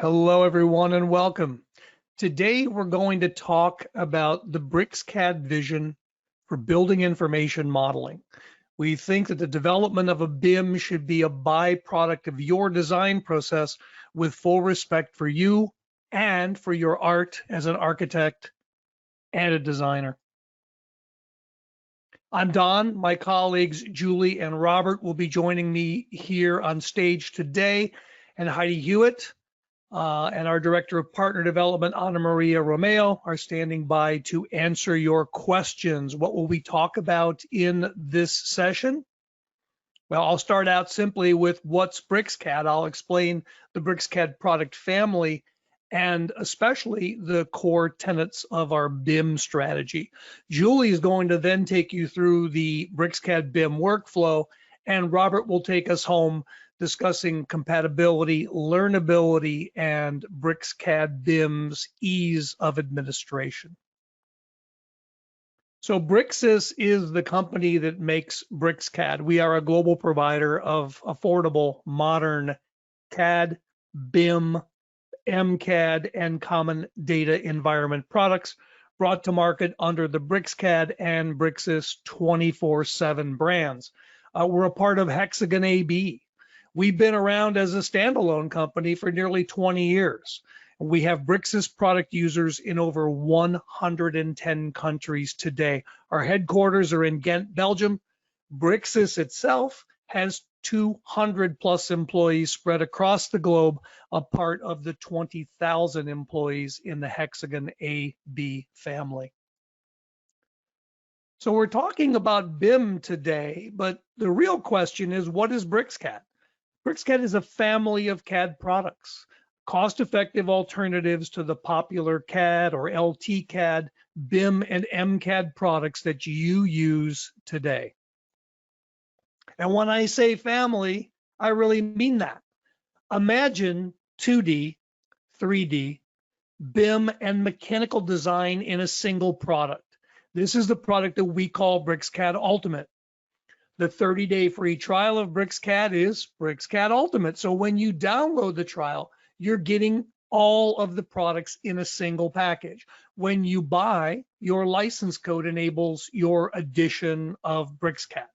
Hello, everyone, and welcome. Today, we're going to talk about the BricsCAD vision for building information modeling. We think that the development of a BIM should be a byproduct of your design process with full respect for you and for your art as an architect and a designer. I'm Don. My colleagues Julie and Robert will be joining me here on stage today, and Heidi Hewitt and our Director of Partner Development, Ana Maria Romeo, are standing by to answer your questions. What will we talk about in this session? Well, I'll start out simply with what's BricsCAD. I'll explain the BricsCAD product family and especially the core tenets of our BIM strategy. Julie is going to then take you through the BricsCAD BIM workflow, and Robert will take us home discussing compatibility, learnability, and BricsCAD BIM's ease of administration. So Bricsys is the company that makes BricsCAD. We are a global provider of affordable, modern CAD, BIM, MCAD, and common data environment products brought to market under the BricsCAD and Bricsys 24/7 brands. We're a part of Hexagon AB. We've been around as a standalone company for nearly 20 years. We have Bricsys product users in over 110 countries today. Our headquarters are in Ghent, Belgium. Bricsys itself has 200 plus employees spread across the globe, a part of the 20,000 employees in the Hexagon AB family. So we're talking about BIM today, but the real question is, what is BricsCAD? BricsCAD is a family of CAD products, cost-effective alternatives to the popular CAD or LT-CAD, BIM, and MCAD products that you use today. And when I say family, I really mean that. Imagine 2D, 3D, BIM, and mechanical design in a single product. This is the product that we call BricsCAD Ultimate. The 30-day free trial of BricsCAD is BricsCAD Ultimate. So when you download the trial, you're getting all of the products in a single package. When you buy, your license code enables your addition of BricsCAD.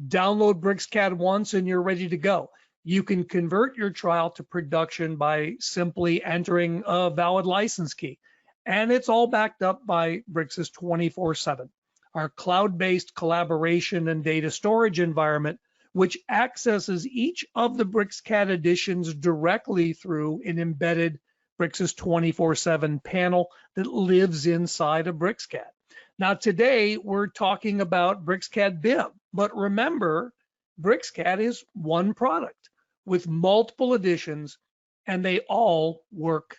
Download BricsCAD once and you're ready to go. You can convert your trial to production by simply entering a valid license key. And it's all backed up by Bricsys 24/7. Our cloud-based collaboration and data storage environment, which accesses each of the BricsCAD editions directly through an embedded Bricsys 24/7 panel that lives inside of BricsCAD. Now today we're talking about BricsCAD BIM, but remember, BricsCAD is one product with multiple editions and they all work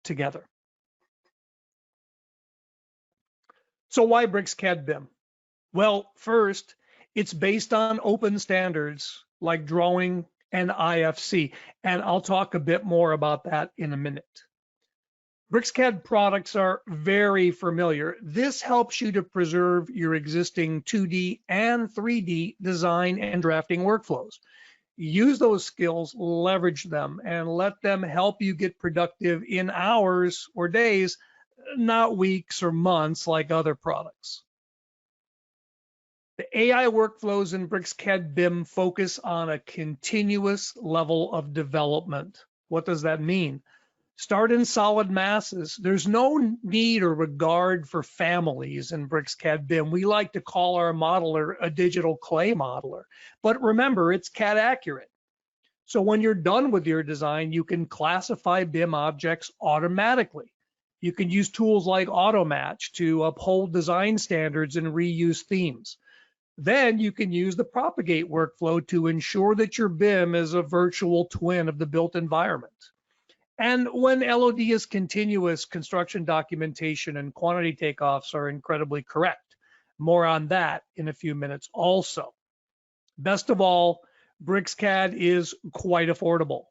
together. So why BricsCAD BIM? Well, first, it's based on open standards like drawing and IFC, and I'll talk a bit more about that in a minute. BricsCAD products are very familiar. This helps you to preserve your existing 2D and 3D design and drafting workflows. Use those skills, leverage them, and let them help you get productive in hours or days, not weeks or months like other products. The AI workflows in BricsCAD BIM focus on a continuous level of development. What does that mean? Start in solid masses. There's no need or regard for families in BricsCAD BIM. We like to call our modeler a digital clay modeler, but remember, it's CAD accurate. So when you're done with your design, you can classify BIM objects automatically. You can use tools like AutoMatch to uphold design standards and reuse themes. Then you can use the propagate workflow to ensure that your BIM is a virtual twin of the built environment. And when LOD is continuous, construction documentation and quantity takeoffs are incredibly correct. More on that in a few minutes also. Best of all, BricsCAD is quite affordable.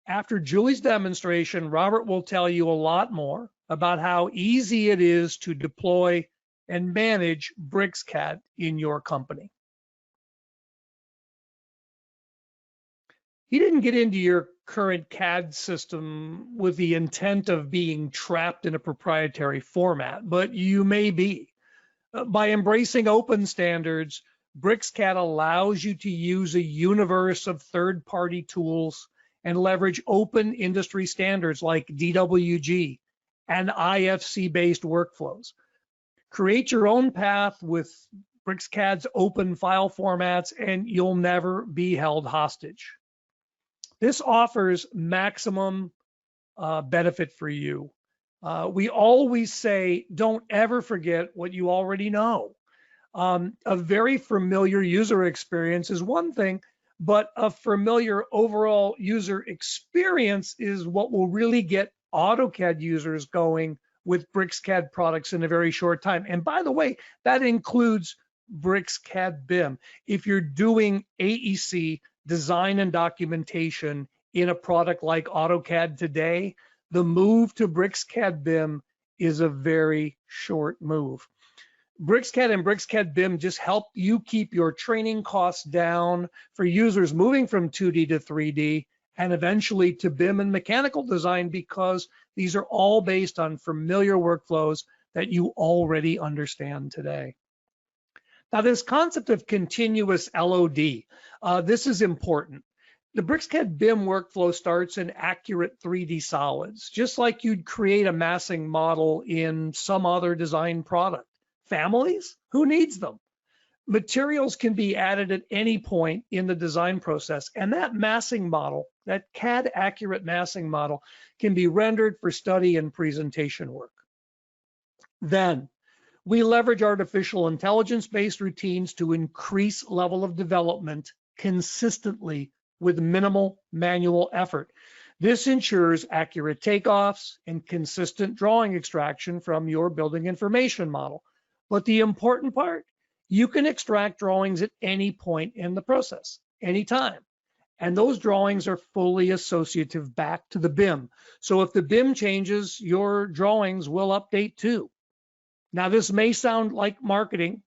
After Julie's demonstration, Robert will tell you a lot more about how easy it is to deploy and manage BricsCAD in your company. You didn't get into your current CAD system with the intent of being trapped in a proprietary format, but you may be. By embracing open standards, BricsCAD allows you to use a universe of third-party tools and leverage open industry standards like DWG and IFC-based workflows. Create your own path with BricsCAD's open file formats, and you'll never be held hostage. This offers maximum benefit for you. We always say, don't ever forget what you already know. A very familiar user experience is one thing, but a familiar overall user experience is what will really get AutoCAD users going with BricsCAD products in a very short time. And by the way, that includes BricsCAD BIM. If you're doing AEC design and documentation in a product like AutoCAD today, the move to BricsCAD BIM is a very short move. BricsCAD and BricsCAD BIM just help you keep your training costs down for users moving from 2D to 3D and eventually to BIM and mechanical design, because these are all based on familiar workflows that you already understand today. Now, this concept of continuous LOD, this is important. The BricsCAD BIM workflow starts in accurate 3D solids, just like you'd create a massing model in some other design product. Families? Who needs them? Materials can be added at any point in the design process, and that massing model, that CAD accurate massing model, can be rendered for study and presentation work. Then, we leverage artificial intelligence-based routines to increase level of development consistently with minimal manual effort. This ensures accurate takeoffs and consistent drawing extraction from your building information model. But the important part, you can extract drawings at any point in the process, anytime. And those drawings are fully associative back to the BIM. So if the BIM changes, your drawings will update too. Now, this may sound like marketing,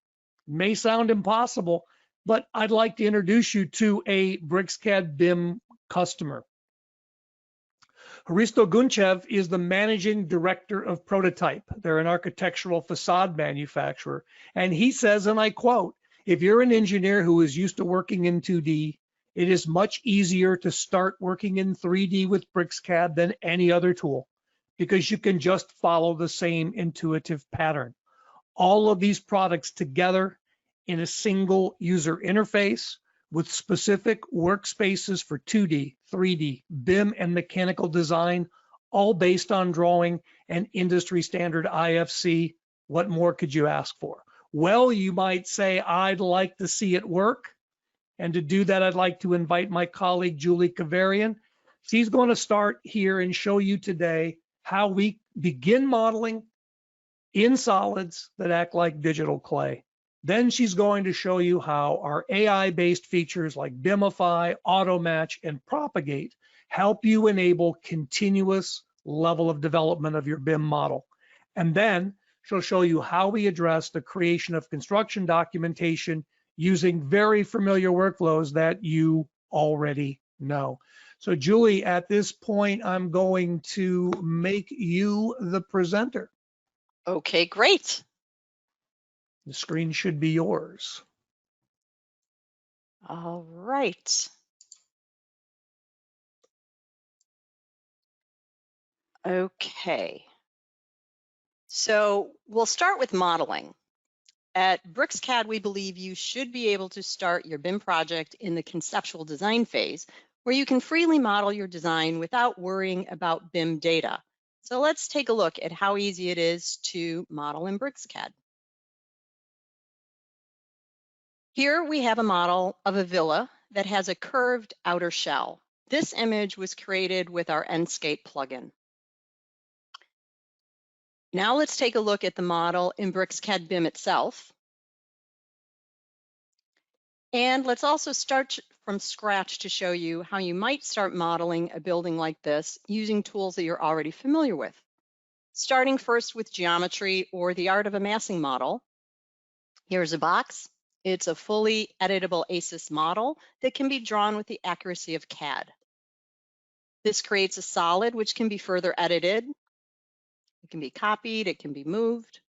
may sound impossible, but I'd like to introduce you to a BricsCAD BIM customer. Hristo Gunchev is the managing director of Prototype. They're an architectural facade manufacturer. And he says, and I quote, "If you're an engineer who is used to working in 2D, it is much easier to start working in 3D with BricsCAD than any other tool, because you can just follow the same intuitive pattern. All of these products together in a single user interface with specific workspaces for 2D, 3D, BIM, and mechanical design, all based on drawing and industry standard IFC. What more could you ask for?" Well, you might say, I'd like to see it work. And to do that, I'd like to invite my colleague, Julie Kavarian. She's going to start here and show you today how we begin modeling in solids that act like digital clay. Then she's going to show you how our AI-based features like Bimify, AutoMatch, and Propagate help you enable continuous level of development of your BIM model. And then she'll show you how we address the creation of construction documentation using very familiar workflows that you already know. So Julie, at this point, I'm going to make you the presenter. Okay, great. The screen should be yours. All right. Okay. So we'll start with modeling. At BricsCAD, we believe you should be able to start your BIM project in the conceptual design phase, where you can freely model your design without worrying about BIM data. So let's take a look at how easy it is to model in BricsCAD. Here we have a model of a villa that has a curved outer shell. This image was created with our Enscape plugin. Now let's take a look at the model in BricsCAD BIM itself. And let's also start from scratch to show you how you might start modeling a building like this using tools that you're already familiar with. Starting first with geometry or the art of a massing model. Here's a box. It's a fully editable ASIS model that can be drawn with the accuracy of CAD. This creates a solid which can be further edited. It can be copied, it can be moved.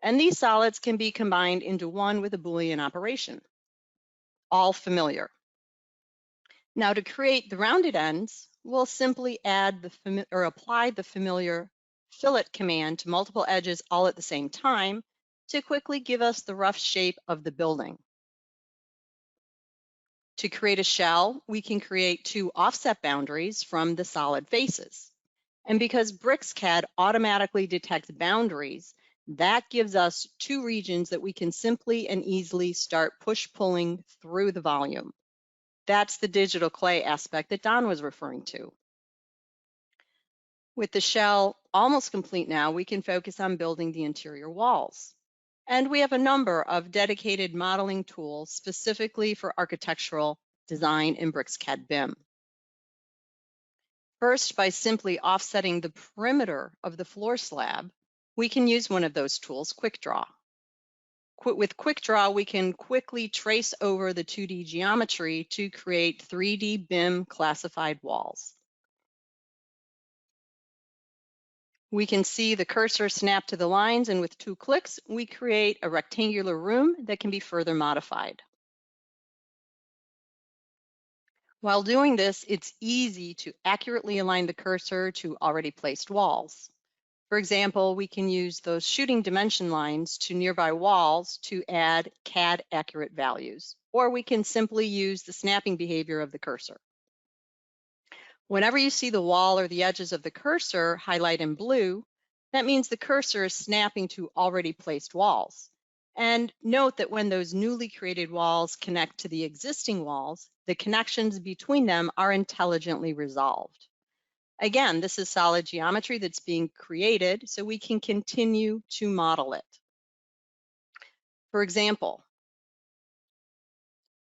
And these solids can be combined into one with a Boolean operation. All familiar. Now to create the rounded ends, we'll simply add apply the familiar fillet command to multiple edges all at the same time to quickly give us the rough shape of the building. To create a shell, we can create two offset boundaries from the solid faces. And because BricsCAD automatically detects boundaries, that gives us two regions that we can simply and easily start push-pulling through the volume. That's the digital clay aspect that Don was referring to. With the shell almost complete now, we can focus on building the interior walls. And we have a number of dedicated modeling tools specifically for architectural design in BricsCAD BIM. First, by simply offsetting the perimeter of the floor slab, we can use one of those tools, QuickDraw. With QuickDraw, we can quickly trace over the 2D geometry to create 3D BIM classified walls. We can see the cursor snap to the lines, and with 2 clicks, we create a rectangular room that can be further modified. While doing this, it's easy to accurately align the cursor to already placed walls. For example, we can use those shooting dimension lines to nearby walls to add CAD accurate values, or we can simply use the snapping behavior of the cursor. Whenever you see the wall or the edges of the cursor highlight in blue, that means the cursor is snapping to already placed walls. And note that when those newly created walls connect to the existing walls, the connections between them are intelligently resolved. Again, this is solid geometry that's being created, so we can continue to model it. For example,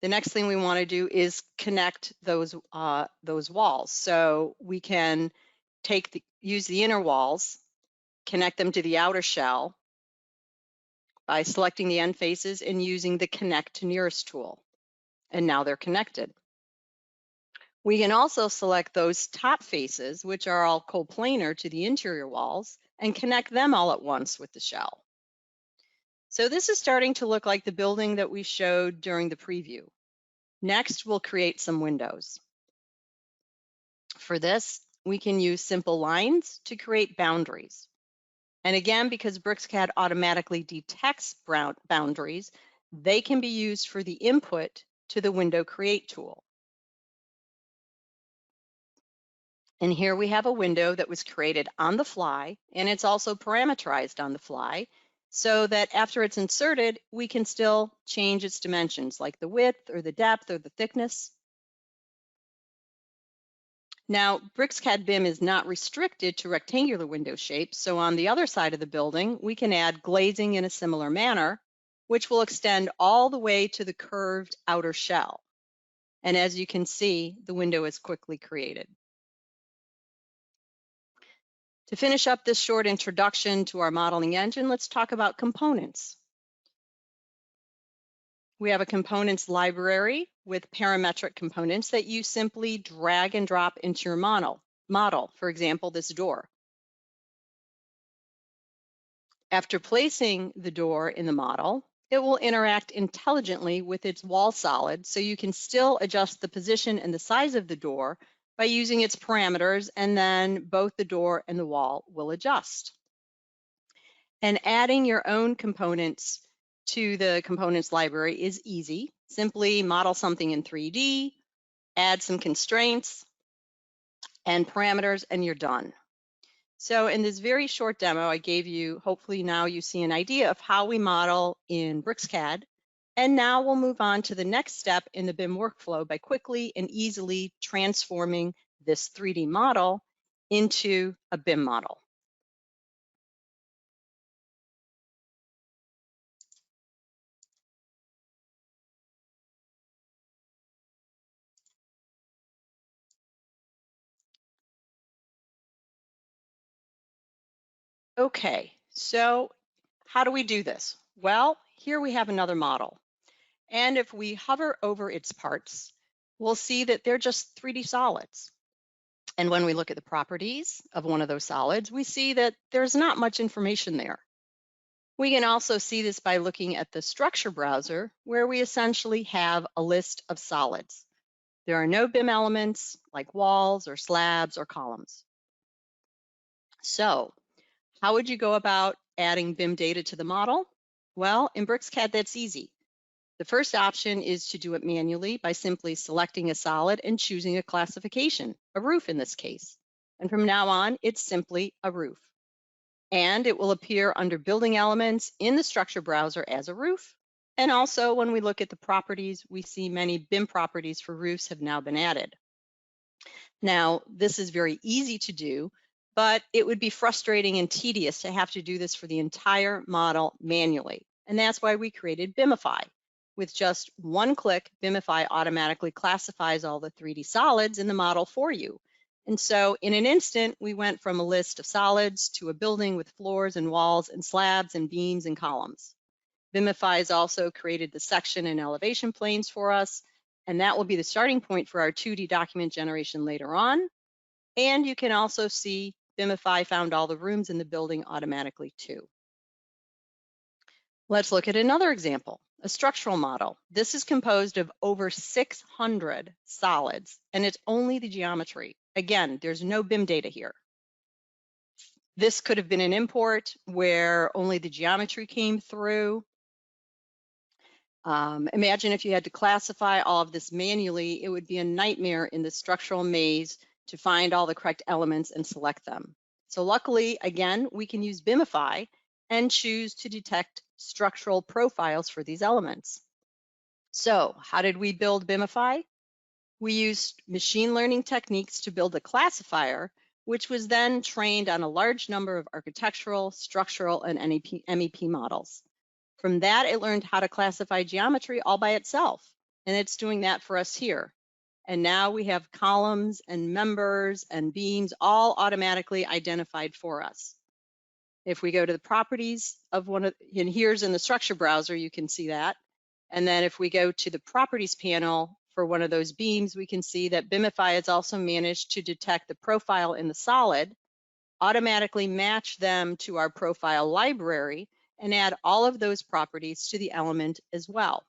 the next thing we want to do is connect those walls. So we can use the inner walls, connect them to the outer shell by selecting the end faces and using the Connect to Nearest tool. And now they're connected. We can also select those top faces, which are all coplanar to the interior walls, and connect them all at once with the shell. So this is starting to look like the building that we showed during the preview. Next, we'll create some windows. For this, we can use simple lines to create boundaries. And again, because BricsCAD automatically detects boundaries, they can be used for the input to the window create tool. And here we have a window that was created on the fly, and it's also parameterized on the fly, so that after it's inserted, we can still change its dimensions, like the width or the depth or the thickness. Now, BricsCAD BIM is not restricted to rectangular window shapes, so on the other side of the building, we can add glazing in a similar manner, which will extend all the way to the curved outer shell. And as you can see, the window is quickly created. To finish up this short introduction to our modeling engine, let's talk about components. We have a components library with parametric components that you simply drag and drop into your model. For example, this door. After placing the door in the model, it will interact intelligently with its wall solid, so you can still adjust the position and the size of the door by using its parameters, and then both the door and the wall will adjust. And adding your own components to the components library is easy. Simply model something in 3D, add some constraints and parameters, and you're done. So in this very short demo, I gave you, hopefully now you see an idea of how we model in BricsCAD. And now we'll move on to the next step in the BIM workflow by quickly and easily transforming this 3D model into a BIM model. Okay, so how do we do this? Well, here we have another model. And if we hover over its parts, we'll see that they're just 3D solids. And when we look at the properties of one of those solids, we see that there's not much information there. We can also see this by looking at the structure browser, where we essentially have a list of solids. There are no BIM elements like walls or slabs or columns. So how would you go about adding BIM data to the model? Well, in BricsCAD, that's easy. The first option is to do it manually by simply selecting a solid and choosing a classification, a roof in this case. And from now on, it's simply a roof. And it will appear under building elements in the structure browser as a roof. And also when we look at the properties, we see many BIM properties for roofs have now been added. Now, this is very easy to do, but it would be frustrating and tedious to have to do this for the entire model manually. And that's why we created BIMify. With just one click, BIMify automatically classifies all the 3D solids in the model for you. And so in an instant, we went from a list of solids to a building with floors and walls and slabs and beams and columns. BIMify has also created the section and elevation planes for us, and that will be the starting point for our 2D document generation later on. And you can also see BIMify found all the rooms in the building automatically too. Let's look at another example, a structural model. This is composed of over 600 solids, and it's only the geometry. Again, there's no BIM data here. This could have been an import where only the geometry came through. Imagine if you had to classify all of this manually, it would be a nightmare in the structural maze to find all the correct elements and select them. So luckily, again, we can use BIMify and choose to detect structural profiles for these elements. So how did we build BIMify? We used machine learning techniques to build a classifier, which was then trained on a large number of architectural, structural, and MEP models. From that, it learned how to classify geometry all by itself, and it's doing that for us here. And now we have columns and members and beams all automatically identified for us. If we go to the properties of one of, and here's in the structure browser, you can see that. And then if we go to the properties panel for one of those beams, we can see that BIMify has also managed to detect the profile in the solid, automatically match them to our profile library, and add all of those properties to the element as well.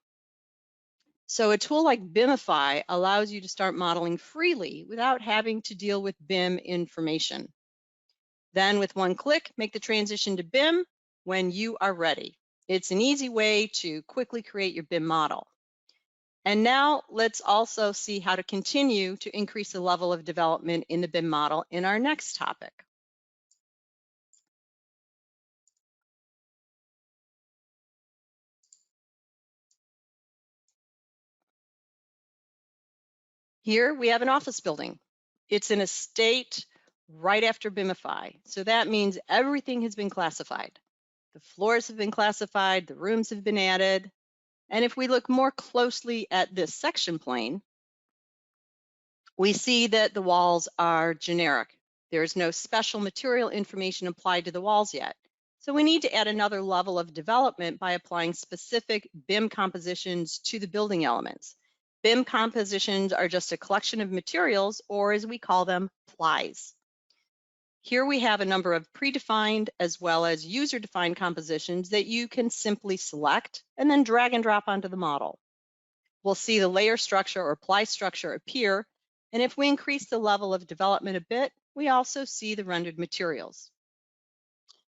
So a tool like BIMify allows you to start modeling freely without having to deal with BIM information. Then with one click, make the transition to BIM when you are ready. It's an easy way to quickly create your BIM model. And now let's also see how to continue to increase the level of development in the BIM model in our next topic. Here we have an office building. It's in a state right after BIMify. So that means everything has been classified. The floors have been classified, the rooms have been added. And if we look more closely at this section plane, we see that the walls are generic. There's no special material information applied to the walls yet. So we need to add another level of development by applying specific BIM compositions to the building elements. BIM compositions are just a collection of materials, or as we call them, plies. Here we have a number of predefined as well as user-defined compositions that you can simply select and then drag and drop onto the model. We'll see the layer structure or ply structure appear, and if we increase the level of development a bit, we also see the rendered materials.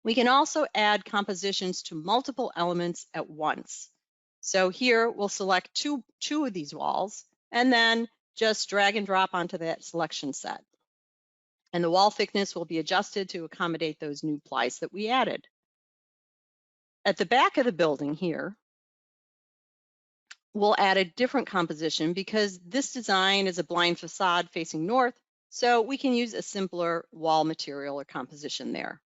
We can also add compositions to multiple elements at once. So here we'll select two of these walls and then just drag and drop onto that selection set. And the wall thickness will be adjusted to accommodate those new plies that we added. At the back of the building here, we'll add a different composition because this design is a blind facade facing north, so we can use a simpler wall material or composition there.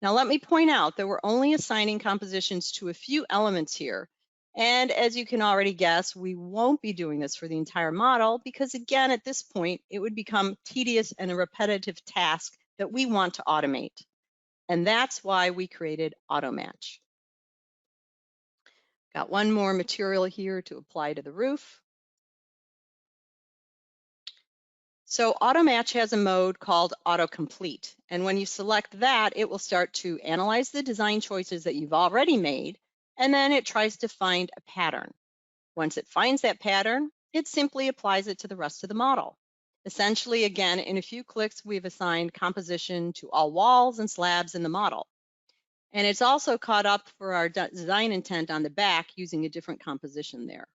Now let me point out that we're only assigning compositions to a few elements here. And as you can already guess, we won't be doing this for the entire model because again, at this point, it would become tedious and a repetitive task that we want to automate. And that's why we created AutoMatch. Got one more material here to apply to the roof. So AutoMatch has a mode called autocomplete. And when you select that, it will start to analyze the design choices that you've already made, and then it tries to find a pattern. Once it finds that pattern, it simply applies it to the rest of the model. Essentially, again, in a few clicks, we've assigned composition to all walls and slabs in the model. And it's also caught up for our design intent on the back using a different composition there.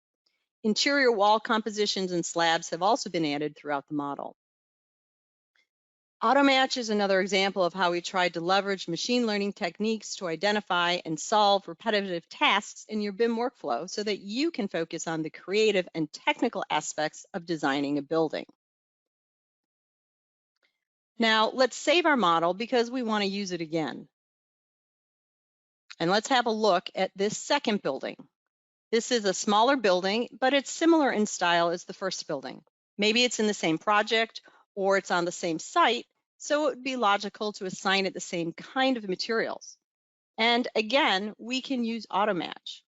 Interior wall compositions and slabs have also been added throughout the model. AutoMatch is another example of how we tried to leverage machine learning techniques to identify and solve repetitive tasks in your BIM workflow so that you can focus on the creative and technical aspects of designing a building. Now, let's save our model because we want to use it again. And let's have a look at this second building. This is a smaller building, but it's similar in style as the first building. Maybe it's in the same project or it's on the same site, so it would be logical to assign it the same kind of materials. And again, we can use AutoMatch.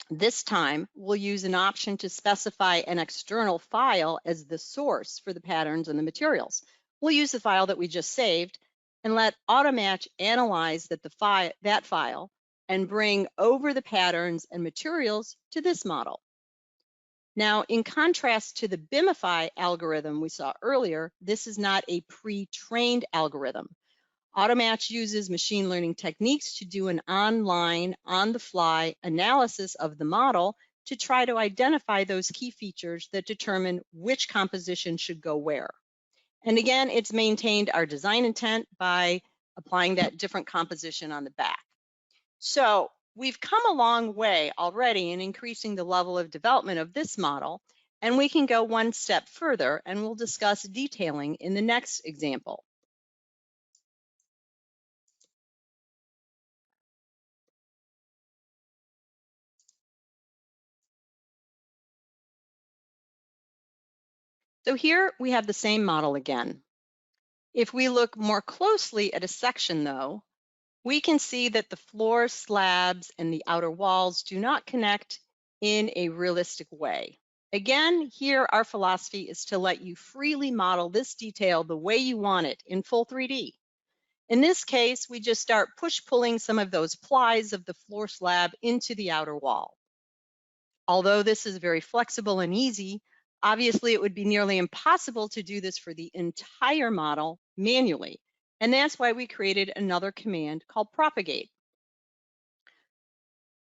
This time, we'll use an option to specify an external file as the source for the patterns and the materials. We'll use the file that we just saved and let AutoMatch analyze that file and bring over the patterns and materials to this model. Now, in contrast to the BIMify algorithm we saw earlier, this is not a pre-trained algorithm. AutoMatch uses machine learning techniques to do an online, on-the-fly analysis of the model to try to identify those key features that determine which composition should go where. And again, it's maintained our design intent by applying that different composition on the back. So we've come a long way already in increasing the level of development of this model, and we can go one step further, and we'll discuss detailing in the next example. So here we have the same model again. If we look more closely at a section though, we can see that the floor, slabs, and the outer walls do not connect in a realistic way. Again, here our philosophy is to let you freely model this detail the way you want it in full 3D. In this case, we just start push-pulling some of those plies of the floor slab into the outer wall. Although this is very flexible and easy, obviously it would be nearly impossible to do this for the entire model manually. And that's why we created another command called propagate.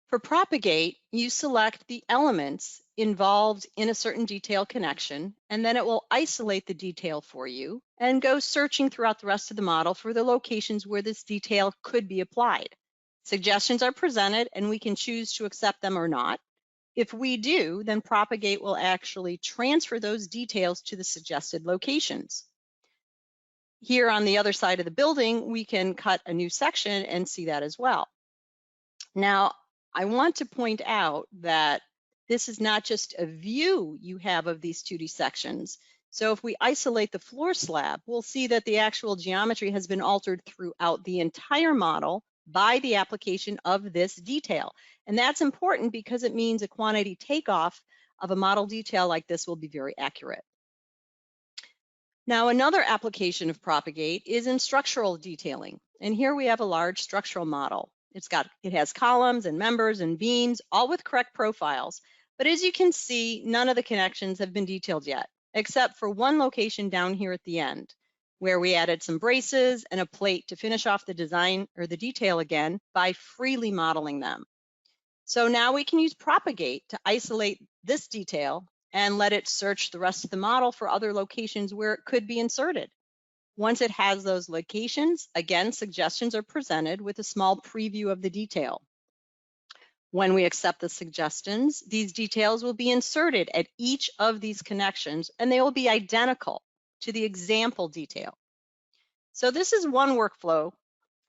For propagate, you select the elements involved in a certain detail connection, and then it will isolate the detail for you and go searching throughout the rest of the model for the locations where this detail could be applied. Suggestions are presented, and we can choose to accept them or not. If we do, then propagate will actually transfer those details to the suggested locations. Here on the other side of the building, we can cut a new section and see that as well. Now, I want to point out that this is not just a view you have of these 2D sections. So if we isolate the floor slab, we'll see that the actual geometry has been altered throughout the entire model by the application of this detail. And that's important because it means a quantity takeoff of a model detail like this will be very accurate. Now, another application of propagate is in structural detailing. And here we have a large structural model. It has columns and members and beams, all with correct profiles. But as you can see, none of the connections have been detailed yet, except for one location down here at the end, where we added some braces and a plate to finish off the design or the detail again by freely modeling them. So now we can use propagate to isolate this detail and let it search the rest of the model for other locations where it could be inserted. Once it has those locations, again, suggestions are presented with a small preview of the detail. When we accept the suggestions, these details will be inserted at each of these connections, and they will be identical to the example detail. So this is one workflow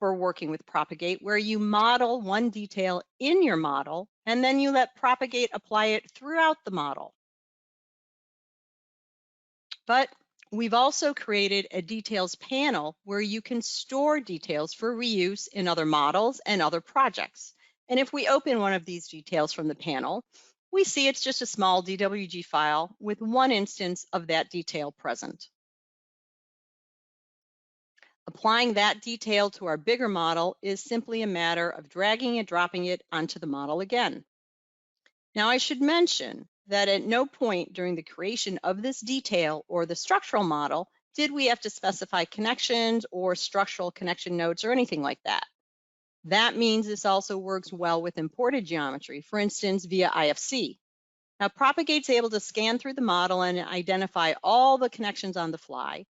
for working with propagate, where you model one detail in your model, and then you let propagate apply it throughout the model. But we've also created a details panel where you can store details for reuse in other models and other projects. And if we open one of these details from the panel, we see it's just a small DWG file with one instance of that detail present. Applying that detail to our bigger model is simply a matter of dragging and dropping it onto the model again. Now, I should mention that at no point during the creation of this detail or the structural model did we have to specify connections or structural connection notes or anything like that. That means this also works well with imported geometry, for instance, via IFC. Now, Propagate's able to scan through the model and identify all the connections on the fly,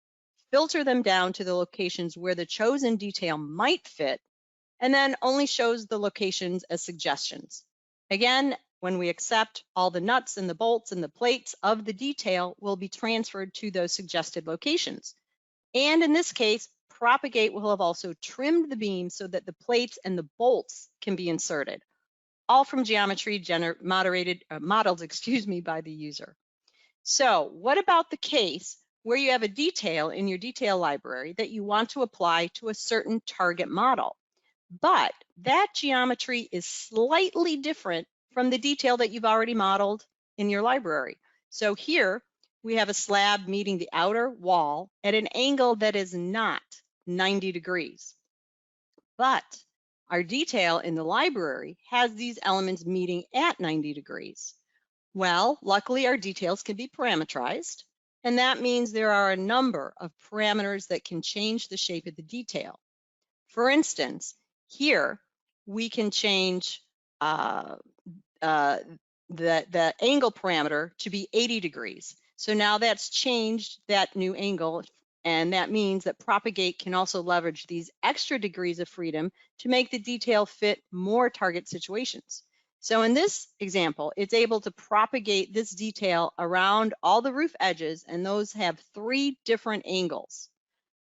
filter them down to the locations where the chosen detail might fit, and then only shows the locations as suggestions. Again, when we accept, all the nuts and the bolts and the plates of the detail will be transferred to those suggested locations. And in this case, Propagate will have also trimmed the beam so that the plates and the bolts can be inserted, all from geometry modeled by the user. So what about the case where you have a detail in your detail library that you want to apply to a certain target model, but that geometry is slightly different from the detail that you've already modeled in your library? So here we have a slab meeting the outer wall at an angle that is not 90 degrees. But our detail in the library has these elements meeting at 90 degrees. Well, luckily our details can be parameterized, and that means there are a number of parameters that can change the shape of the detail. For instance, here we can change the angle parameter to be 80 degrees. So now that's changed that new angle, and that means that Propagate can also leverage these extra degrees of freedom to make the detail fit more target situations. So in this example, it's able to propagate this detail around all the roof edges, and those have 3 different angles.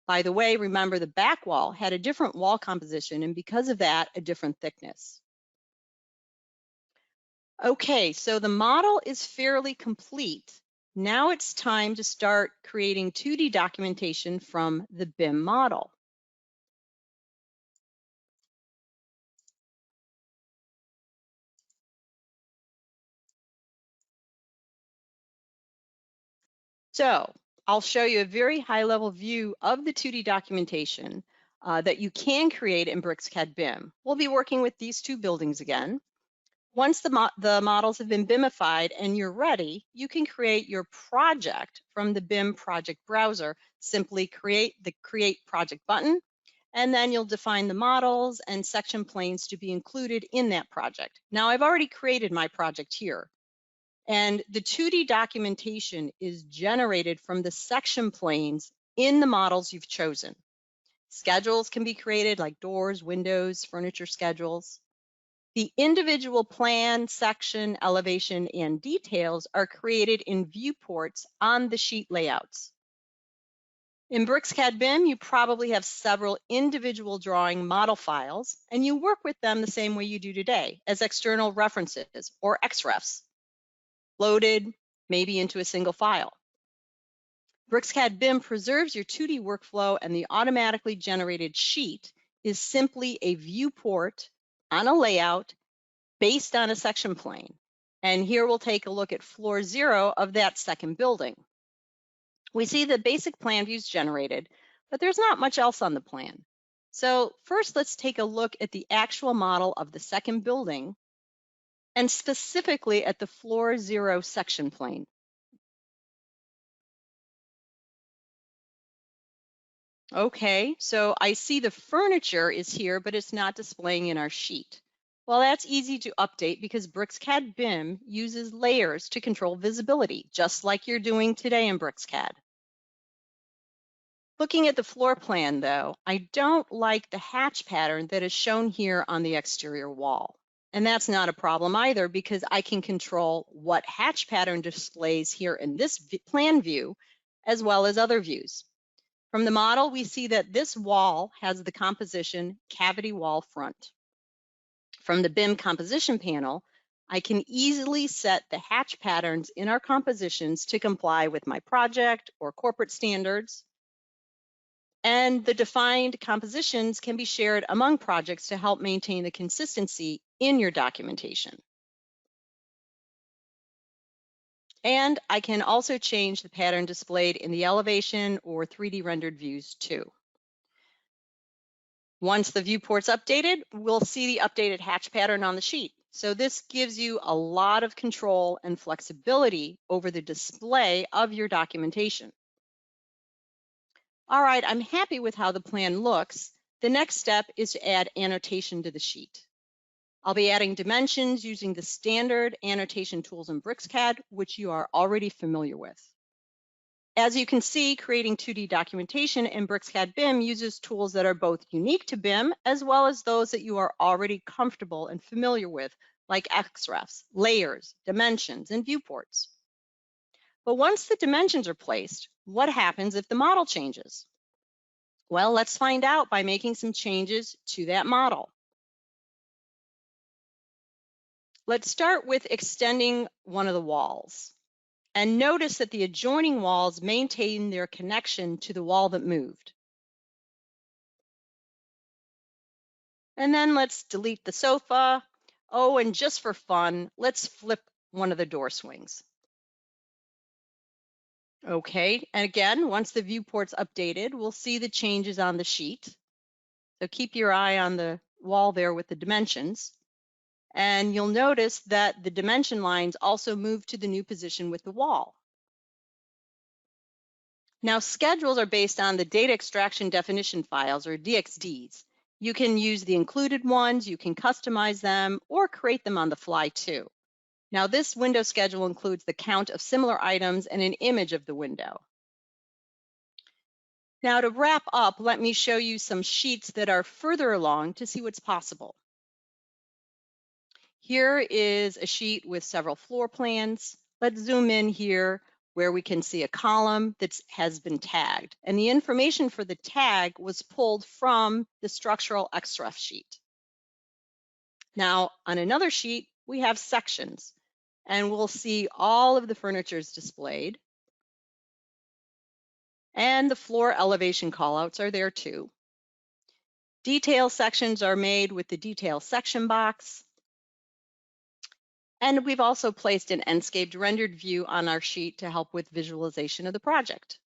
By the way, remember the back wall had a different wall composition, and because of that, a different thickness. Okay, so the model is fairly complete. Now it's time to start creating 2D documentation from the BIM model. So I'll show you a very high-level view of the 2D documentation that you can create in BricsCAD BIM. We'll be working with these 2 buildings again. Once the models have been BIMified and you're ready, you can create your project from the BIM project browser. Simply create the Create Project button, and then you'll define the models and section planes to be included in that project. Now, I've already created my project here, and the 2D documentation is generated from the section planes in the models you've chosen. Schedules can be created like doors, windows, furniture schedules. The individual plan, section, elevation, and details are created in viewports on the sheet layouts. In BricsCAD BIM, you probably have several individual drawing model files, and you work with them the same way you do today, as external references or XREFs, loaded maybe into a single file. BricsCAD BIM preserves your 2D workflow, and the automatically generated sheet is simply a viewport on a layout based on a section plane. And here we'll take a look at floor 0 of that second building. We see the basic plan views generated, but there's not much else on the plan. So first, let's take a look at the actual model of the second building, and specifically at the floor 0 section plane. Okay, so I see the furniture is here, but it's not displaying in our sheet. Well, that's easy to update because BricsCAD BIM uses layers to control visibility, just like you're doing today in BricsCAD. Looking at the floor plan though, I don't like the hatch pattern that is shown here on the exterior wall. And that's not a problem either because I can control what hatch pattern displays here in this plan view, as well as other views. From the model, we see that this wall has the composition cavity wall front. From the BIM composition panel, I can easily set the hatch patterns in our compositions to comply with my project or corporate standards. And the defined compositions can be shared among projects to help maintain the consistency in your documentation. And I can also change the pattern displayed in the elevation or 3D rendered views too. Once the viewport's updated, we'll see the updated hatch pattern on the sheet. So this gives you a lot of control and flexibility over the display of your documentation. All right, I'm happy with how the plan looks. The next step is to add annotation to the sheet. I'll be adding dimensions using the standard annotation tools in BricsCAD, which you are already familiar with. As you can see, creating 2D documentation in BricsCAD BIM uses tools that are both unique to BIM as well as those that you are already comfortable and familiar with, like XREFs, layers, dimensions, and viewports. But once the dimensions are placed, what happens if the model changes? Well, let's find out by making some changes to that model. Let's start with extending one of the walls. And notice that the adjoining walls maintain their connection to the wall that moved. And then let's delete the sofa. Oh, and just for fun, let's flip one of the door swings. Okay, and again, once the viewport's updated, we'll see the changes on the sheet. So keep your eye on the wall there with the dimensions. And you'll notice that the dimension lines also move to the new position with the wall. Now, schedules are based on the data extraction definition files, or DXDs. You can use the included ones, you can customize them, or create them on the fly too. Now, this window schedule includes the count of similar items and an image of the window. Now, to wrap up, let me show you some sheets that are further along to see what's possible. Here is a sheet with several floor plans. Let's zoom in here where we can see a column that has been tagged. And the information for the tag was pulled from the structural XREF sheet. Now, on another sheet, we have sections. And we'll see all of the furnitures displayed. And the floor elevation callouts are there too. Detail sections are made with the detail section box. And we've also placed an Enscaped rendered view on our sheet to help with visualization of the project.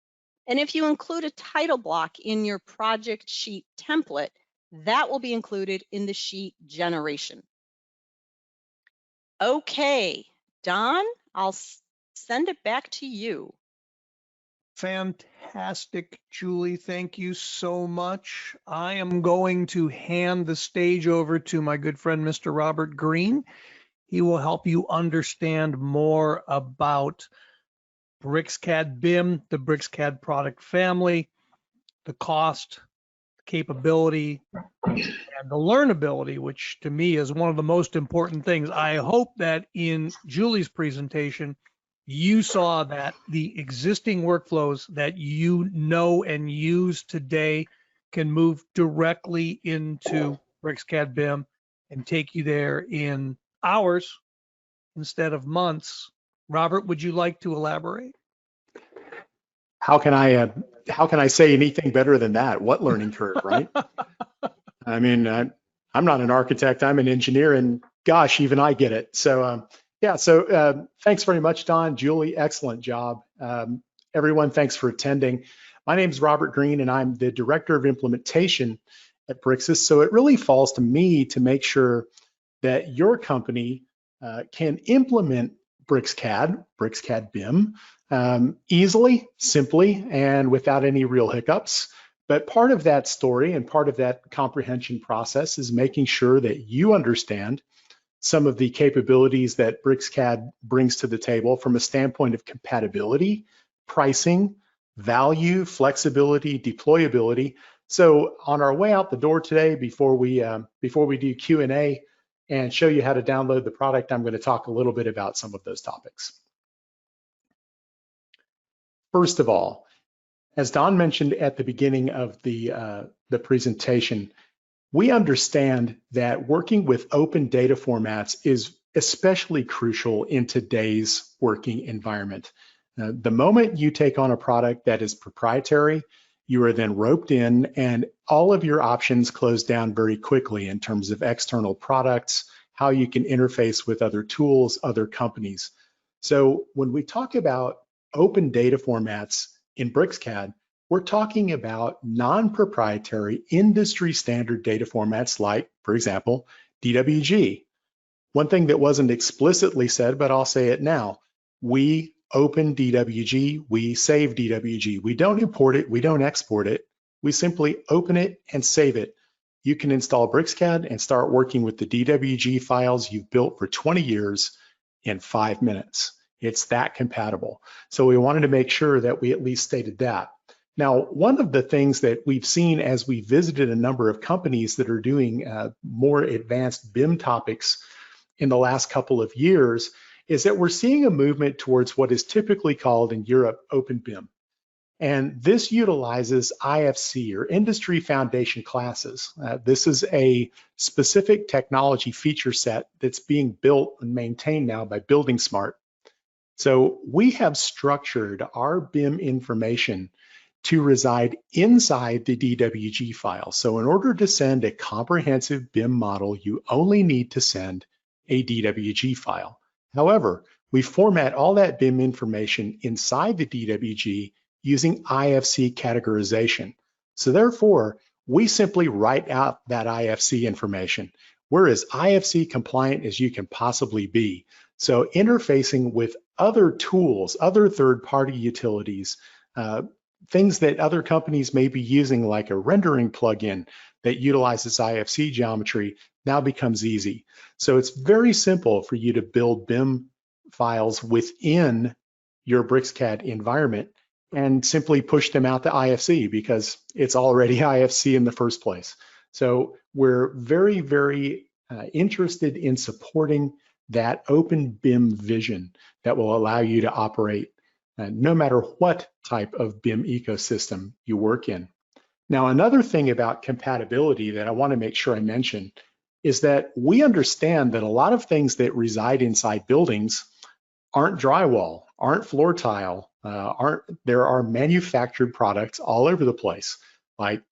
And if you include a title block in your project sheet template, that will be included in the sheet generation. Okay, Don, I'll send it back to you. Fantastic, Julie. Thank you so much. I am going to hand the stage over to my good friend, Mr. Robert Green. He will help you understand more about BricsCAD BIM, the BricsCAD product family, the cost, capability, and the learnability, which to me is one of the most important things. I hope that in Julie's presentation, you saw that the existing workflows that you know and use today can move directly into BricsCAD BIM and take you there in hours instead of months. Robert, would you like to elaborate? How can I say anything better than that? What learning curve, right? I mean, I'm not an architect, I'm an engineer, and gosh, even I get it. So yeah, so thanks very much, Don, Julie, excellent job. Everyone, thanks for attending. My name is Robert Green, and I'm the Director of Implementation at Bricsys. So it really falls to me to make sure that your company can implement BricsCAD BIM, easily, simply, and without any real hiccups. But part of that story and part of that comprehension process is making sure that you understand some of the capabilities that BricsCAD brings to the table from a standpoint of compatibility, pricing, value, flexibility, deployability. So on our way out the door today, before we do Q&A and show you how to download the product, I'm going to talk a little bit about some of those topics. First of all, as Don mentioned at the beginning of the presentation, we understand that working with open data formats is especially crucial in today's working environment. The moment you take on a product that is proprietary, You are then roped in and all of your options close down very quickly in terms of external products, how you can interface with other tools, other companies. So when we talk about open data formats in BricsCAD, we're talking about non-proprietary industry standard data formats like, for example, DWG. One thing that wasn't explicitly said, but I'll say it now, we open DWG, we save DWG. We don't import it, we don't export it. We simply open it and save it. You can install BricsCAD and start working with the DWG files you've built for 20 years in 5 minutes. It's that compatible. So we wanted to make sure that we at least stated that. Now, one of the things that we've seen as we visited a number of companies that are doing more advanced BIM topics in the last couple of years is that we're seeing a movement towards what is typically called in Europe open BIM. And this utilizes IFC or industry foundation classes. This is a specific technology feature set that's being built and maintained now by Building Smart. So we have structured our BIM information to reside inside the DWG file. So in order to send a comprehensive BIM model, you only need to send a DWG file. However, we format all that BIM information inside the DWG using IFC categorization. So therefore, we simply write out that IFC information. We're as IFC compliant as you can possibly be. So interfacing with other tools, other third-party utilities, things that other companies may be using like a rendering plugin that utilizes IFC geometry now becomes easy. So it's very simple for you to build BIM files within your BricsCAD environment and simply push them out to IFC because it's already IFC in the first place. So we're very, very interested in supporting that open BIM vision that will allow you to operate no matter what type of BIM ecosystem you work in. Now, another thing about compatibility that I want to make sure I mention is that we understand that a lot of things that reside inside buildings aren't drywall, aren't floor tile, there are manufactured products all over the place, like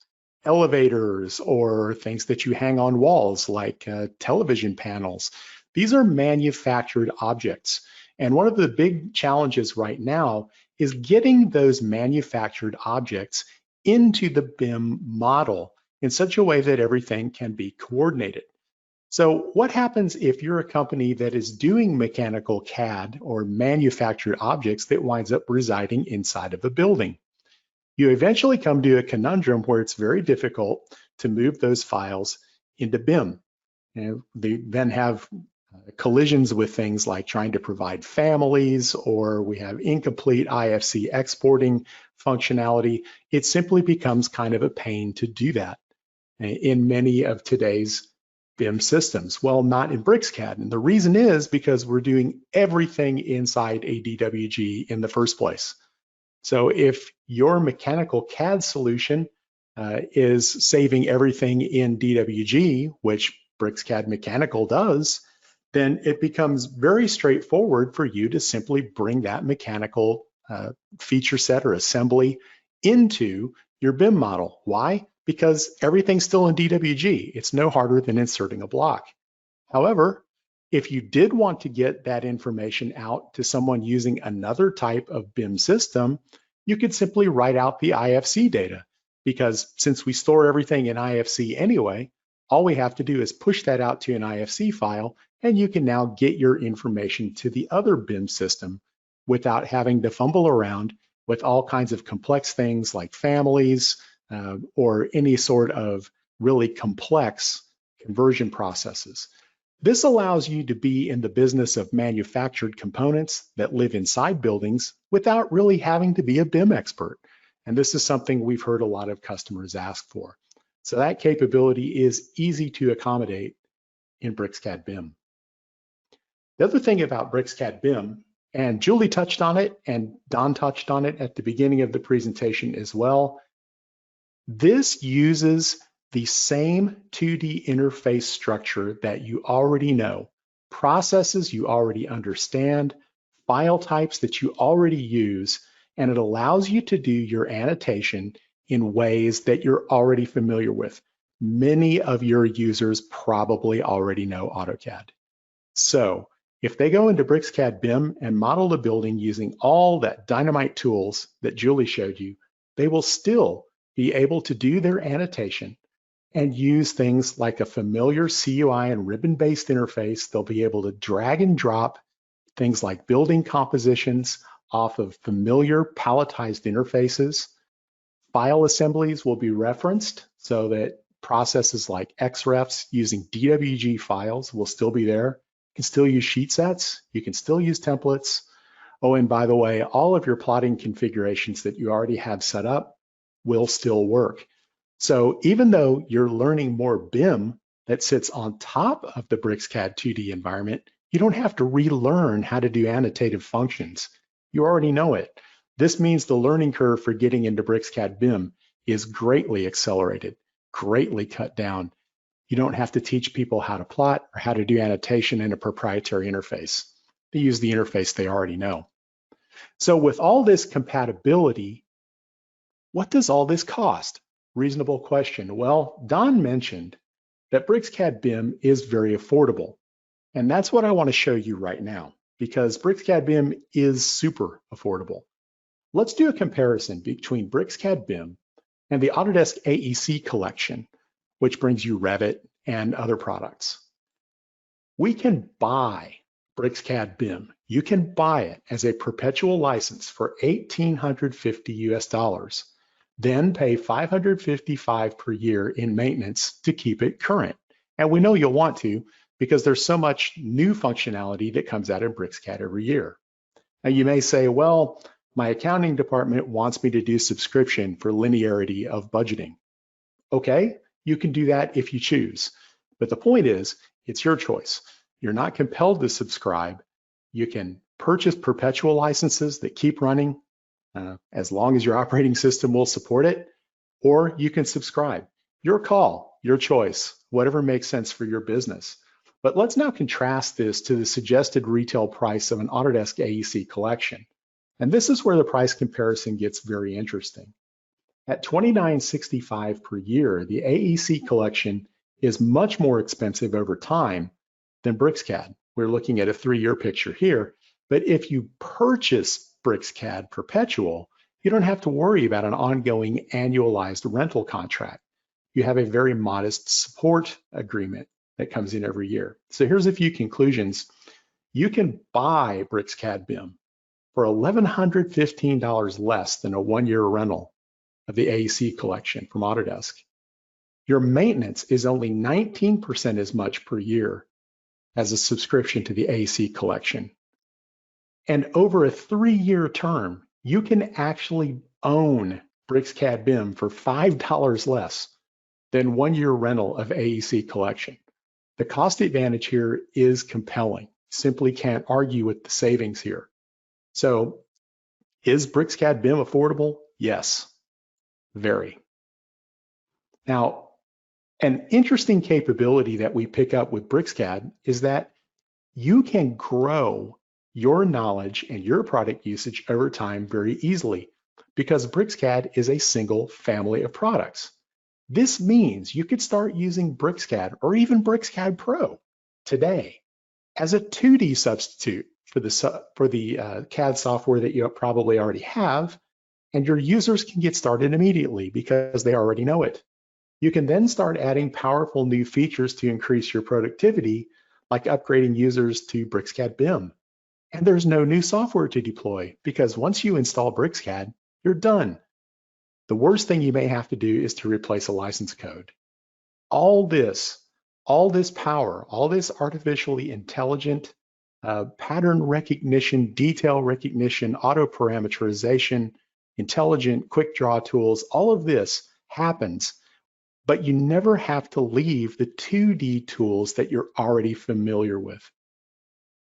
elevators or things that you hang on walls, like television panels. These are manufactured objects. And one of the big challenges right now is getting those manufactured objects into the BIM model in such a way that everything can be coordinated. So what happens if you're a company that is doing mechanical CAD or manufactured objects that winds up residing inside of a building? You eventually come to a conundrum where it's very difficult to move those files into BIM. And they then have collisions with things like trying to provide families, or we have incomplete IFC exporting functionality. It simply becomes kind of a pain to do that in many of today's BIM systems. Well, not in BricsCAD. And the reason is because we're doing everything inside a DWG in the first place. So if your mechanical CAD solution is saving everything in DWG, which BricsCAD Mechanical does, then it becomes very straightforward for you to simply bring that mechanical feature set or assembly into your BIM model. Why? Because everything's still in DWG. It's no harder than inserting a block. However, if you did want to get that information out to someone using another type of BIM system, you could simply write out the IFC data, because since we store everything in IFC anyway, all we have to do is push that out to an IFC file, and you can now get your information to the other BIM system without having to fumble around with all kinds of complex things like families or any sort of really complex conversion processes. This allows you to be in the business of manufactured components that live inside buildings without really having to be a BIM expert. And this is something we've heard a lot of customers ask for. So that capability is easy to accommodate in BricsCAD BIM. The other thing about BricsCAD BIM, and Julie touched on it and Don touched on it at the beginning of the presentation as well, this uses the same 2D interface structure that you already know, processes you already understand, file types that you already use, and it allows you to do your annotation in ways that you're already familiar with. Many of your users probably already know AutoCAD. So if they go into BricsCAD BIM and model a building using all that dynamite tools that Julie showed you, they will still be able to do their annotation and use things like a familiar CUI and ribbon-based interface. They'll be able to drag and drop things like building compositions off of familiar palletized interfaces. File assemblies will be referenced so that processes like XREFs using DWG files will still be there. You can still use sheet sets. You can still use templates. Oh, and by the way, all of your plotting configurations that you already have set up will still work. So even though you're learning more BIM that sits on top of the BricsCAD 2D environment, you don't have to relearn how to do annotative functions. You already know it. This means the learning curve for getting into BricsCAD BIM is greatly accelerated, greatly cut down. You don't have to teach people how to plot or how to do annotation in a proprietary interface. They use the interface they already know. So with all this compatibility, what does all this cost? Reasonable question. Well, Don mentioned that BricsCAD BIM is very affordable. And that's what I want to show you right now, because BricsCAD BIM is super affordable. Let's do a comparison between BricsCAD BIM and the Autodesk AEC collection, which brings you Revit and other products. We can buy BricsCAD BIM. You can buy it as a perpetual license for $1,850 US, then pay $555 per year in maintenance to keep it current. And we know you'll want to, because there's so much new functionality that comes out of BricsCAD every year. Now you may say, well, my accounting department wants me to do subscription for linearity of budgeting. Okay, you can do that if you choose. But the point is, it's your choice. You're not compelled to subscribe. You can purchase perpetual licenses that keep running as long as your operating system will support it, or you can subscribe. Your call, your choice, whatever makes sense for your business. But let's now contrast this to the suggested retail price of an Autodesk AEC collection. And this is where the price comparison gets very interesting. At $29.65 per year, the AEC collection is much more expensive over time than BricsCAD. We're looking at a 3-year picture here, but if you purchase BricsCAD Perpetual, you don't have to worry about an ongoing annualized rental contract. You have a very modest support agreement that comes in every year. So here's a few conclusions. You can buy BricsCAD BIM for $1,115 less than a 1-year rental of the AEC collection from Autodesk. Your maintenance is only 19% as much per year as a subscription to the AEC collection. And over a 3-year term, you can actually own BricsCAD BIM for $5 less than 1-year rental of AEC collection. The cost advantage here is compelling. Simply can't argue with the savings here. So is BricsCAD BIM affordable? Yes, very. Now, an interesting capability that we pick up with BricsCAD is that you can grow your knowledge and your product usage over time very easily, because BricsCAD is a single family of products. This means you could start using BricsCAD or even BricsCAD Pro today as a 2D substitute for the CAD software that you probably already have, and your users can get started immediately because they already know it. You can then start adding powerful new features to increase your productivity, like upgrading users to BricsCAD BIM. And there's no new software to deploy, because once you install BricsCAD, you're done. The worst thing you may have to do is to replace a license code. All this power, all this artificially intelligent pattern recognition, detail recognition, auto parameterization, intelligent quick draw tools, all of this happens, but you never have to leave the 2D tools that you're already familiar with.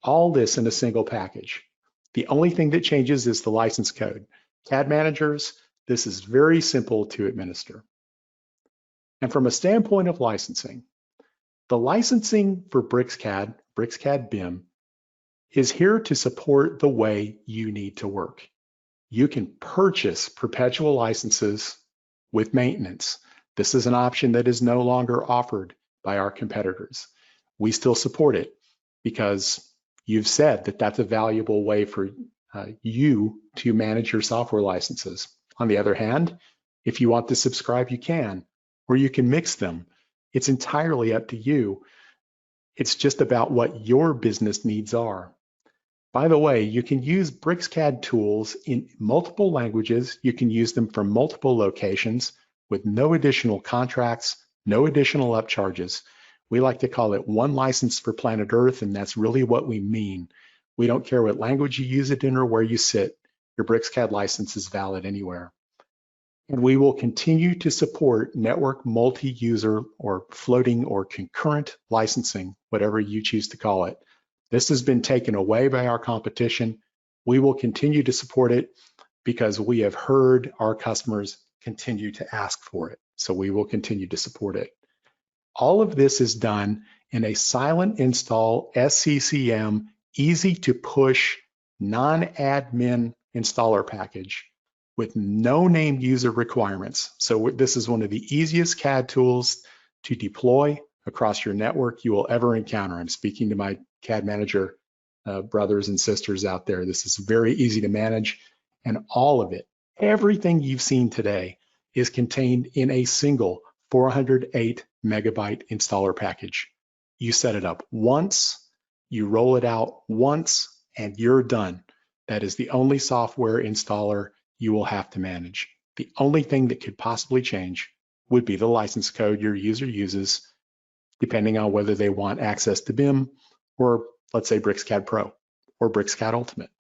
All this in a single package. The only thing that changes is the license code. CAD managers, this is very simple to administer. And from a standpoint of licensing, the licensing for BricsCAD BIM, is here to support the way you need to work. You can purchase perpetual licenses with maintenance. This is an option that is no longer offered by our competitors. We still support it because you've said that that's a valuable way for you to manage your software licenses. On the other hand, if you want to subscribe, you can, or you can mix them. It's entirely up to you. It's just about what your business needs are. By the way, you can use BricsCAD tools in multiple languages. You can use them from multiple locations with no additional contracts, no additional upcharges. We like to call it one license for planet Earth, and that's really what we mean. We don't care what language you use it in or where you sit. Your BricsCAD license is valid anywhere. And we will continue to support network multi-user or floating or concurrent licensing, whatever you choose to call it. This has been taken away by our competition. We will continue to support it because we have heard our customers continue to ask for it. So we will continue to support it. All of this is done in a silent install SCCM, easy to push, non-admin installer package with no named user requirements. So this is one of the easiest CAD tools to deploy across your network you will ever encounter. I'm speaking to my CAD manager brothers and sisters out there. This is very easy to manage, and all of it, everything you've seen today is contained in a single 408 megabyte installer package. You set it up once, you roll it out once, and you're done. That is the only software installer you will have to manage. The only thing that could possibly change would be the license code your user uses, depending on whether they want access to BIM or, let's say, BricsCAD Pro or BricsCAD Ultimate.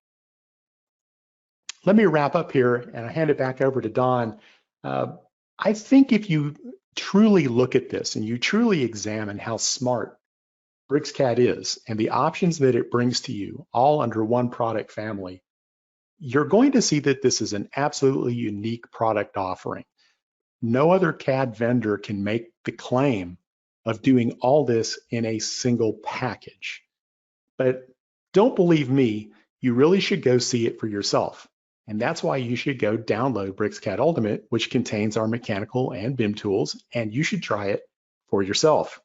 Let me wrap up here and I hand it back over to Don. I think if you truly look at this and you truly examine how smart BricsCAD is and the options that it brings to you all under one product family, you're going to see that this is an absolutely unique product offering. No other CAD vendor can make the claim of doing all this in a single package. But don't believe me, you really should go see it for yourself. And that's why you should go download BricsCAD Ultimate, which contains our mechanical and BIM tools, and you should try it for yourself.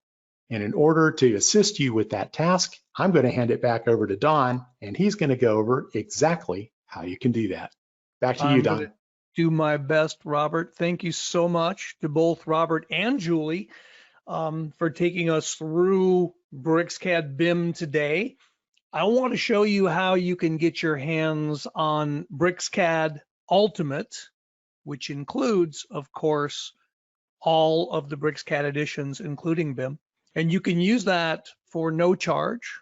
And in order to assist you with that task, I'm going to hand it back over to Don, and he's going to go over exactly how you can do that. Back to you, Don. I'm gonna do my best, Robert. Thank you so much to both Robert and Julie for taking us through BricsCAD BIM today. I want to show you how you can get your hands on BricsCAD Ultimate, which includes, of course, all of the BricsCAD editions, including BIM. And you can use that for no charge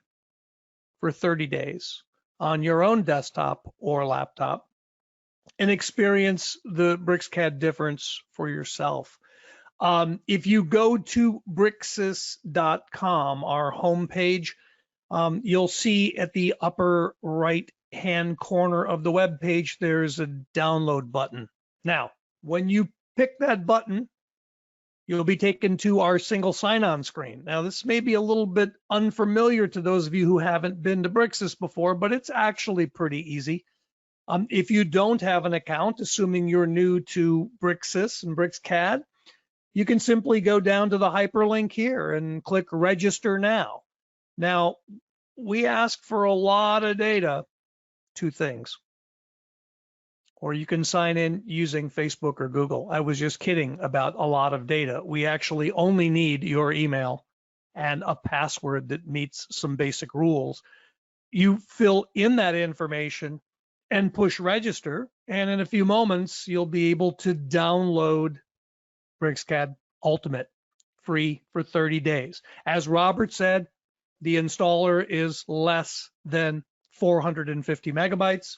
for 30 days on your own desktop or laptop and experience the BricsCAD difference for yourself. If you go to Bricsys.com, our homepage, you'll see at the upper right-hand corner of the web page, there's a download button. Now, when you pick that button, you'll be taken to our single sign-on screen. Now, this may be a little bit unfamiliar to those of you who haven't been to Bricsys before, but it's actually pretty easy. If you don't have an account, assuming you're new to Bricsys and BricsCAD, you can simply go down to the hyperlink here and click Register Now. Now, we ask for a lot of data, 2 things. Or you can sign in using Facebook or Google. I was just kidding about a lot of data. We actually only need your email and a password that meets some basic rules. You fill in that information and push register, and in a few moments, you'll be able to download BricsCAD Ultimate free for 30 days. As Robert said, the installer is less than 450 megabytes.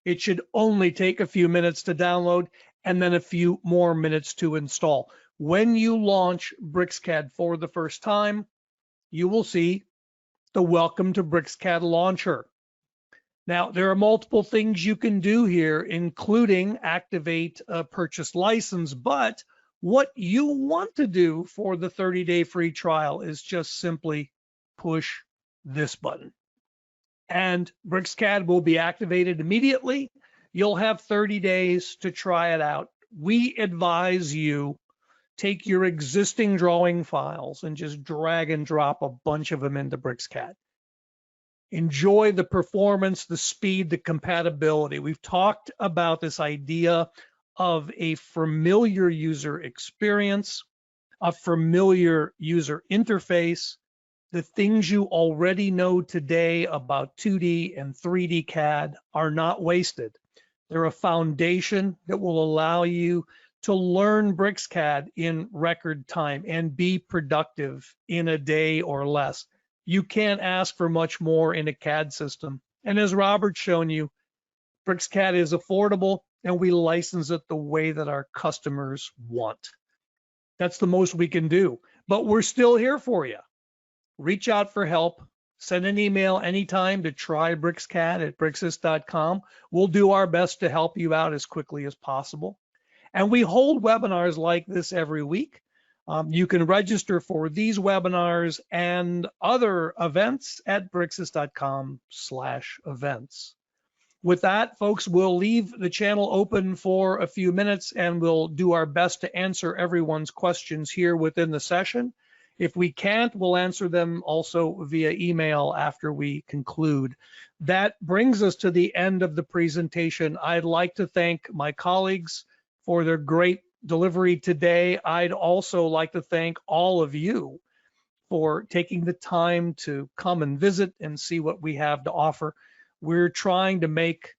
It should only take a few minutes to download and then a few more minutes to install. When you launch BricsCAD for the first time, you will see the Welcome to BricsCAD launcher. Now, there are multiple things you can do here, including activate a purchase license, but what you want to do for the 30-day free trial is just simply push this button. And BricsCAD will be activated immediately. You'll have 30 days to try it out we advise you take your existing drawing files and just drag and drop a bunch of them into BricsCAD. Enjoy the performance, the speed, the compatibility. We've talked about this idea of a familiar user experience, a familiar user interface. The things you already know today about 2D and 3D CAD are not wasted. They're a foundation that will allow you to learn BricsCAD in record time and be productive in a day or less. You can't ask for much more in a CAD system. And as Robert's shown you, BricsCAD is affordable and we license it the way that our customers want. That's the most we can do, but we're still here for you. Reach out for help. Send an email anytime to trybricscad@bricsys.com. We'll do our best to help you out as quickly as possible. And we hold webinars like this every week. You can register for these webinars and other events at bricsys.com/events. With that, folks, we'll leave the channel open for a few minutes and we'll do our best to answer everyone's questions here within the session. If we can't, we'll answer them also via email after we conclude. That brings us to the end of the presentation. I'd like to thank my colleagues for their great delivery today. I'd also like to thank all of you for taking the time to come and visit and see what we have to offer. We're trying to make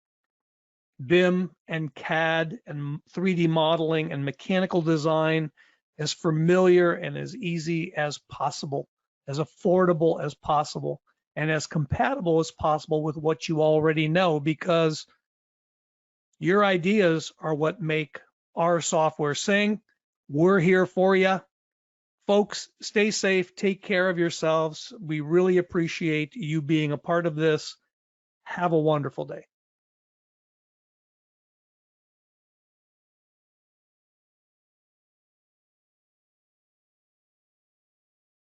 BIM and CAD and 3D modeling and mechanical design as familiar and as easy as possible, as affordable as possible, and as compatible as possible with what you already know, because your ideas are what make our software sing. We're here for you. Folks, stay safe, take care of yourselves. We really appreciate you being a part of this. Have a wonderful day.